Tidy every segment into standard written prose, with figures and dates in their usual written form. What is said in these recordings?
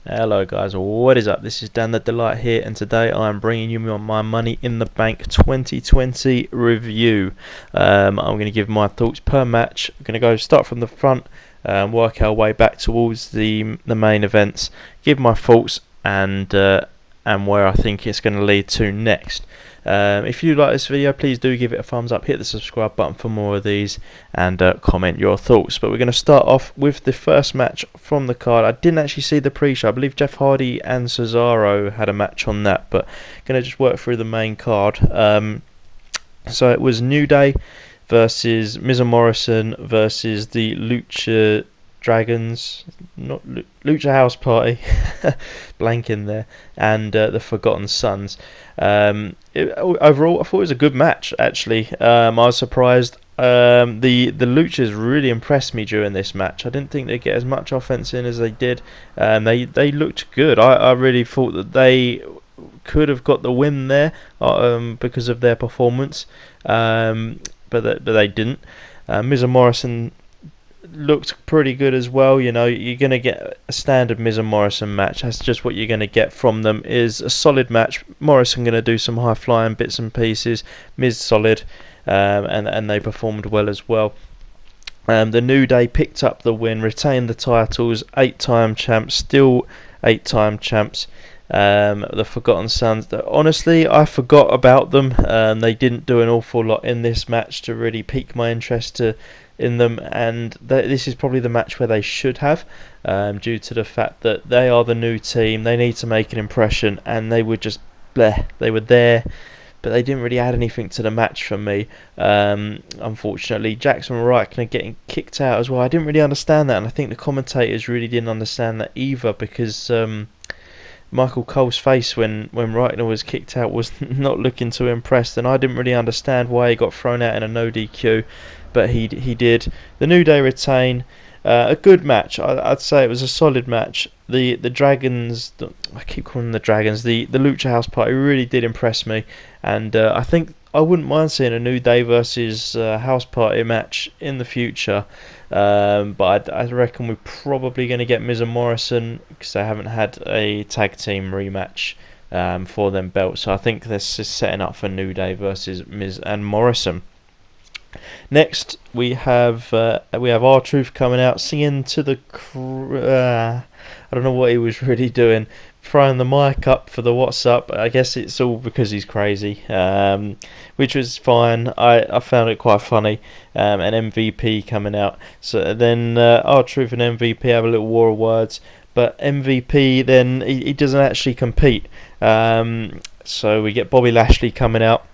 Hello guys, what is up? This is Dan the Delight here, and today I'm bringing you my Money in the Bank 2020 review. I'm going to give my thoughts per match. I'm going to go start from the front, work our way back towards the main events, give my thoughts and where I think it's going to lead to next. If you like this video, please do give it a thumbs up, hit the subscribe button for more of these, and comment your thoughts. But we're going to start off with the first match from the card. I didn't actually see the pre-show. I believe Jeff Hardy and Cesaro had a match on that, but going to just work through the main card. So it was New Day versus Miz and Morrison versus the Lucha Dragons, not Lucha House Party, blank in there, and the Forgotten Sons. Overall, I thought it was a good match. Actually, I was surprised. The Luchas really impressed me during this match. I didn't think they'd get as much offense in as they did. They looked good. I really thought that they could have got the win there because of their performance, but they didn't. Miz and Morrison looked pretty good as well. You know, you're going to get a standard Miz and Morrison match. That's just what you're going to get from them, is a solid match. Morrison going to do some high flying bits and pieces. Miz solid, and they performed well as well. The New Day picked up the win, retained the titles, 8-time champs, still 8-time champs. The Forgotten Sons, honestly, I forgot about them. They didn't do an awful lot in this match to really pique my interest in them, and this is probably the match where they should have, due to the fact that they are the new team. They need to make an impression, and they were just bleh. They were there, but they didn't really add anything to the match for me. Unfortunately, Jackson Wright kind of getting kicked out as well. I didn't really understand that, and I think the commentators really didn't understand that either, because Michael Cole's face when Reitner was kicked out was not looking too impressed, and I didn't really understand why he got thrown out in a no DQ, but he did. The New Day retain. A good match. I'd say it was a solid match. The Dragons, I keep calling them the Dragons, the Lucha House Party really did impress me, and I think I wouldn't mind seeing a New Day versus House Party match in the future. But I reckon we're probably going to get Miz and Morrison, because they haven't had a tag team rematch for them belts. So I think this is setting up for New Day versus Miz and Morrison. Next, we have R-Truth coming out, singing to the I don't know what he was really doing, throwing the mic up for the what's up. I guess it's all because he's crazy, which was fine. I found it quite funny. And MVP coming out, so then R-Truth and MVP have a little war of words, but MVP then he doesn't actually compete. So we get Bobby Lashley coming out,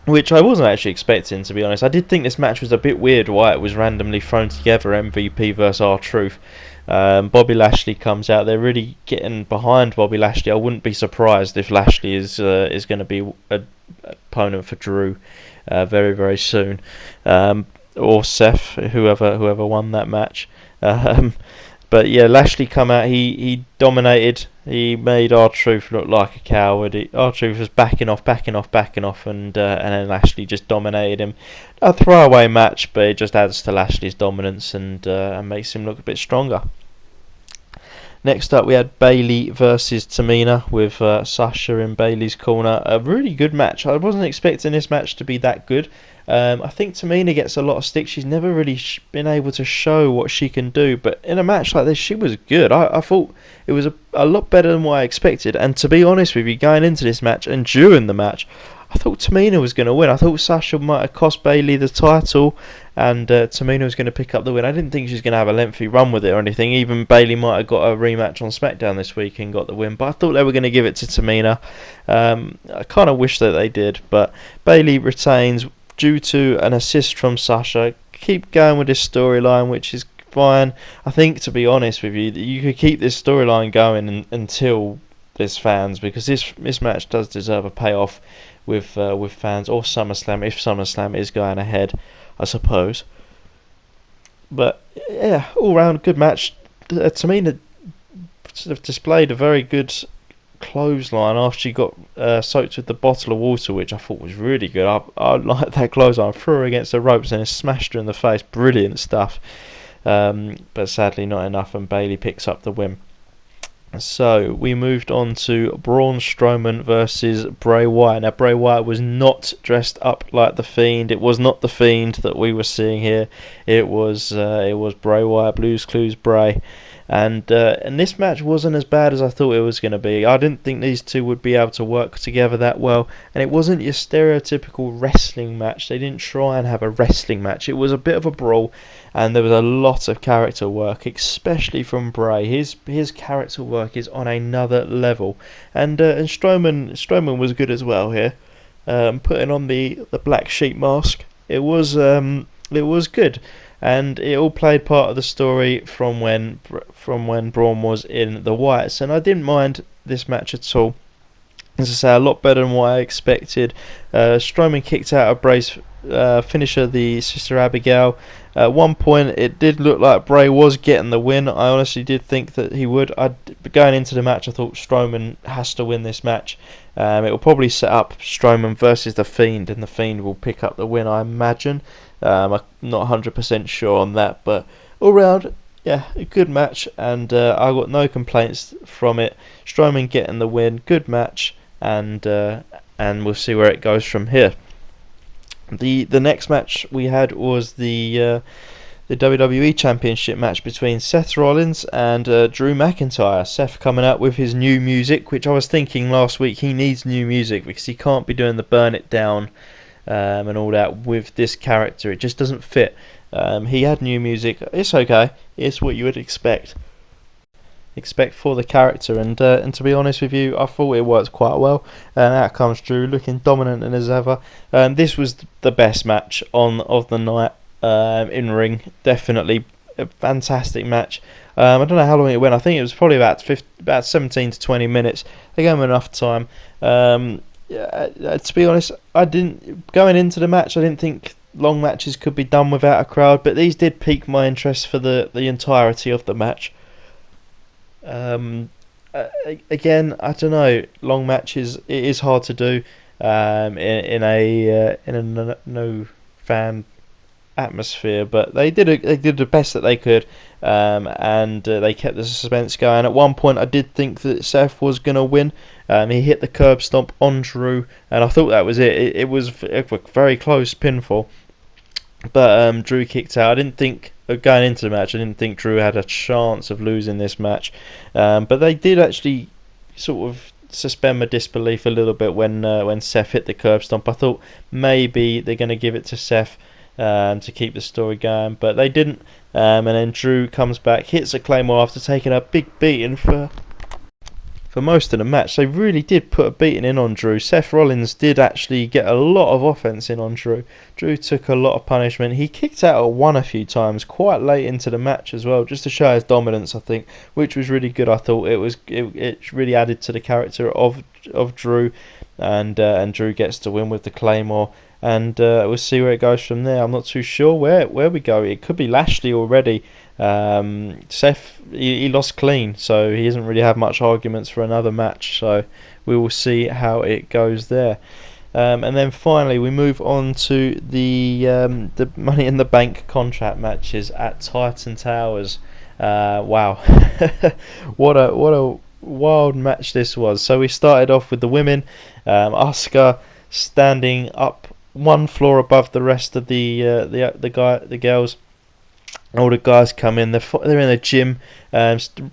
which I wasn't actually expecting, to be honest. I did think this match was a bit weird, why it was randomly thrown together, MVP versus R-Truth. Bobby Lashley comes out. They're really getting behind Bobby Lashley. I wouldn't be surprised if Lashley is going to be an opponent for Drew very, very soon, or Seth, whoever won that match. But yeah, Lashley come out. He dominated. He made R-Truth look like a coward. R-Truth was backing off, and then Lashley just dominated him. A throwaway match, but it just adds to Lashley's dominance and makes him look a bit stronger. Next up, we had Bayley versus Tamina with Sasha in Bayley's corner. A really good match. I wasn't expecting this match to be that good. I think Tamina gets a lot of stick. She's never really been able to show what she can do, but in a match like this, she was good. I thought it was a lot better than what I expected. And to be honest with you, going into this match and during the match, I thought Tamina was going to win. I thought Sasha might have cost Bayley the title, and Tamina was going to pick up the win. I didn't think she was going to have a lengthy run with it or anything. Even Bayley might have got a rematch on SmackDown this week and got the win, but I thought they were going to give it to Tamina. I kind of wish that they did, but Bayley retains due to an assist from Sasha. Keep going with this storyline, which is fine. I think, to be honest with you, that you could keep this storyline going until there's fans, because this match does deserve a payoff with fans, or SummerSlam, if SummerSlam is going ahead, I suppose. But yeah, all round good match. Tamina sort of displayed a very good clothesline after she got soaked with the bottle of water, which I thought was really good. I liked that clothesline. Threw her against the ropes and it smashed her in the face. Brilliant stuff. But sadly not enough, and Bayley picks up the win. So we moved on to Braun Strowman versus Bray Wyatt. Now Bray Wyatt was not dressed up like the Fiend. It was not the Fiend that we were seeing here. It was Bray Wyatt, Blues Clues Bray, and this match wasn't as bad as I thought it was going to be. I didn't think these two would be able to work together that well, and it wasn't your stereotypical wrestling match. They didn't try and have a wrestling match. It was a bit of a brawl, and there was a lot of character work, especially from Bray. His character work is on another level, and Strowman was good as well here, putting on the black sheep mask. It was good, and it all played part of the story from when Braun was in the Wyatts, and I didn't mind this match at all. As I say, a lot better than what I expected. Strowman kicked out of Bray's finisher, the Sister Abigail. At one point, it did look like Bray was getting the win. I honestly did think that he would. Going into the match, I thought Strowman has to win this match. It will probably set up Strowman versus The Fiend, and The Fiend will pick up the win, I imagine. I'm not 100% sure on that, but all round, yeah, a good match, and I got no complaints from it. Strowman getting the win, good match, and we'll see where it goes from here. The next match we had was the WWE Championship match between Seth Rollins and Drew McIntyre. Seth coming out with his new music, which I was thinking last week he needs new music because he can't be doing the Burn It Down and all that with this character. It just doesn't fit. He had new music. It's okay. It's what you would expect for the character, and to be honest with you, I thought it worked quite well. And out comes Drew, looking dominant as ever. This was the best match of the night in ring. Definitely a fantastic match. I don't know how long it went. I think it was probably about 17 to 20 minutes. They gave him enough time. To be honest, going into the match, I didn't think long matches could be done without a crowd, but these did pique my interest for the entirety of the match. Again, I don't know. Long matches, it is hard to do in a no fan atmosphere, but they did the best that they could, and they kept the suspense going. At one point, I did think that Seth was going to win. He hit the curb stomp on Drew, and I thought that was it. It was a very close pinfall, but Drew kicked out. I didn't think. Going into the match, I didn't think Drew had a chance of losing this match, but they did actually sort of suspend my disbelief a little bit when Seth hit the curb stomp. I thought maybe they're going to give it to Seth to keep the story going, but they didn't. And then Drew comes back, hits a Claymore after taking a big beating for most of the match. They really did put a beating in on Drew. Seth Rollins did actually get a lot of offense in on Drew. Drew took a lot of punishment. He kicked out at one a few times quite late into the match as well, just to show his dominance, I think, which was really good. I thought it really added to the character of Drew, and Drew gets to win with the Claymore. And we'll see where it goes from there. I'm not too sure where we go. It could be Lashley already. Seth, he lost clean, so he doesn't really have much arguments for another match. So we will see how it goes there. And then finally, we move on to the Money in the Bank contract matches at Titan Towers. Wow, what a wild match this was. So we started off with the women. Asuka standing up one floor above the rest of the girls. All the guys come in. They're in the gym.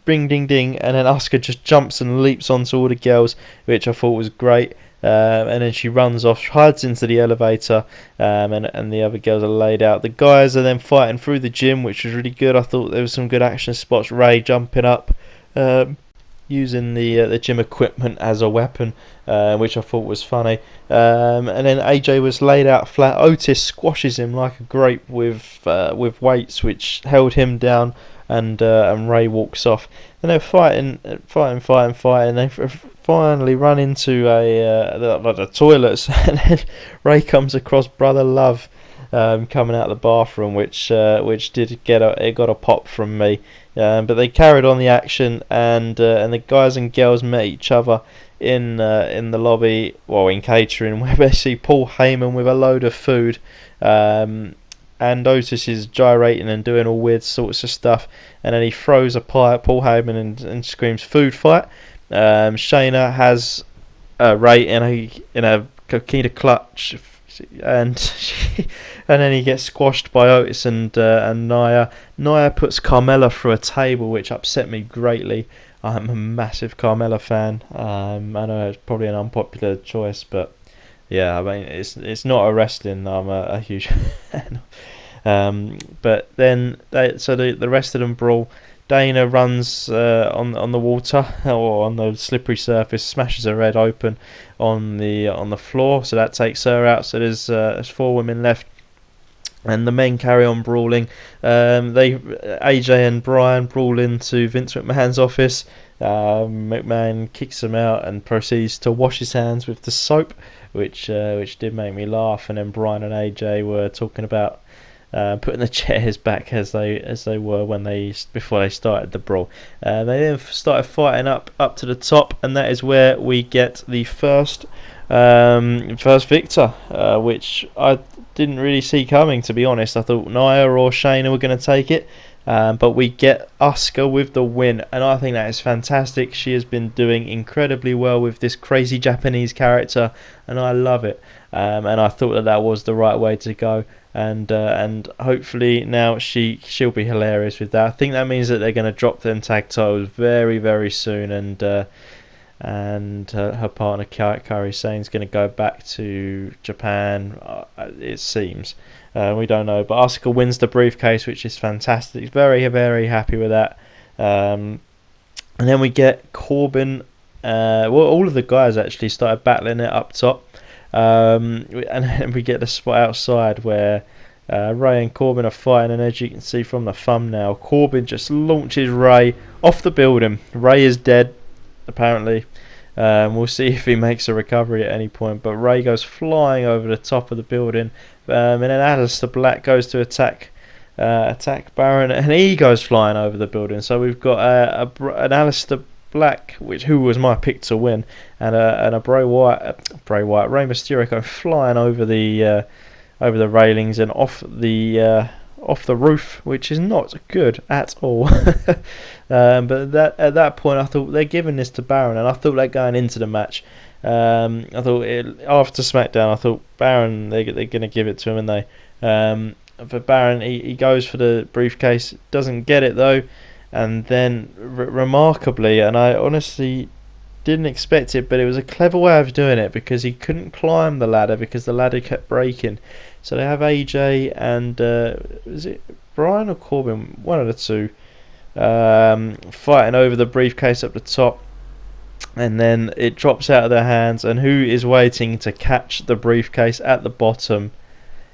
Ring ding ding, and then Asuka just jumps and leaps onto all the girls, which I thought was great. And then she runs off, hides into the elevator, and the other girls are laid out. The guys are then fighting through the gym, which was really good. I thought there was some good action spots. Ray jumping up, using the gym equipment as a weapon, which I thought was funny. And then AJ was laid out flat. Otis squashes him like a grape with weights, which held him down, and Ray walks off. And they're fighting. They finally run into the toilets, and then Ray comes across Brother Love coming out of the bathroom, which did get a pop from me. But they carried on the action, and the guys and girls met each other in the lobby, in catering, where they see Paul Heyman with a load of food, and Otis is gyrating and doing all weird sorts of stuff, and then he throws a pie at Paul Heyman and screams food fight. Shayna has Ray in a coquina clutch, and and then he gets squashed by Otis and Nia. Nia puts Carmella through a table, which upset me greatly. I'm a massive Carmella fan. I know it's probably an unpopular choice, but yeah, I mean it's not a wrestling I'm a huge fan. But then the rest of them brawl. Dana runs on the water or on the slippery surface, smashes her head open on the floor, so that takes her out. So there's 4 women left, and the men carry on brawling. AJ and Brian brawl into Vince McMahon's office. McMahon kicks him out and proceeds to wash his hands with the soap, which did make me laugh. And then Brian and AJ were talking about putting the chairs back as they were before they started the brawl. They then started fighting up to the top, and that is where we get the first victor, which I didn't really see coming, to be honest. I thought Nia or Shayna were going to take it, but we get Asuka with the win, and I think that is fantastic. She has been doing incredibly well with this crazy Japanese character, and I love it. And I thought that was the right way to go. And hopefully now she'll be hilarious with that. I think that means that they're going to drop them tag titles very, very soon, and her partner Kairi Sane's going to go back to Japan. It seems. We don't know, but Asuka wins the briefcase, which is fantastic. Very, very happy with that. And then we get Corbin. All of the guys actually started battling it up top. And then we get the spot outside where Ray and Corbin are fighting, and as you can see from the thumbnail, Corbin just launches Ray off the building. Ray is dead, apparently. We'll see if he makes a recovery at any point, but Ray goes flying over the top of the building, and then Aleister Black goes to attack Baron, and he goes flying over the building. So we've got an Aleister Black, who was my pick to win, and a Bray Wyatt, Rey Mysterio go flying over the railings and off the roof, which is not good at all. But at that point, I thought they're giving this to Baron, and I thought that going into the match, I thought after SmackDown, I thought Baron they're going to give it to him, and they. But Baron he goes for the briefcase, doesn't get it though. And then, remarkably, and I honestly didn't expect it, but it was a clever way of doing it, because he couldn't climb the ladder because the ladder kept breaking. So they have AJ and is it Brian or Corbin? One of the two, fighting over the briefcase up the top, and then it drops out of their hands. And who is waiting to catch the briefcase at the bottom?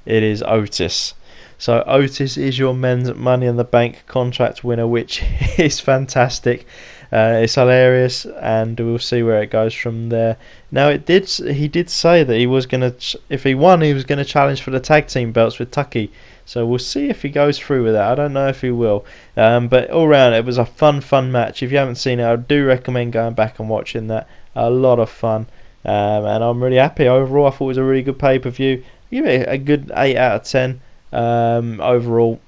It is Otis. So Otis is your men's Money in the Bank contract winner, which is fantastic. It's hilarious, and we'll see where it goes from there. Now, he did say that he was going to, if he won, he was going to challenge for the tag team belts with Tucky. So we'll see if he goes through with that. I don't know if he will. But all round, it was a fun match. If you haven't seen it, I do recommend going back and watching that. A lot of fun. And I'm really happy. Overall, I thought it was a really good pay-per-view. Give it a good 8 out of 10. Overall,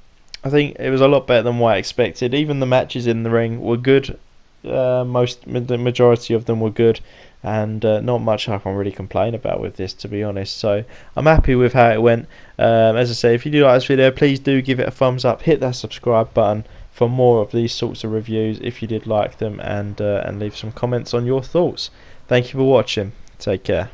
I think it was a lot better than what I expected. Even the matches in the ring were good. The majority of them were good, and not much I can really complain about with this, to be honest. So I'm happy with how it went. As I say, if you do like this video, please do give it a thumbs up, hit that subscribe button for more of these sorts of reviews if you did like them, and leave some comments on your thoughts. Thank you for watching. Take care.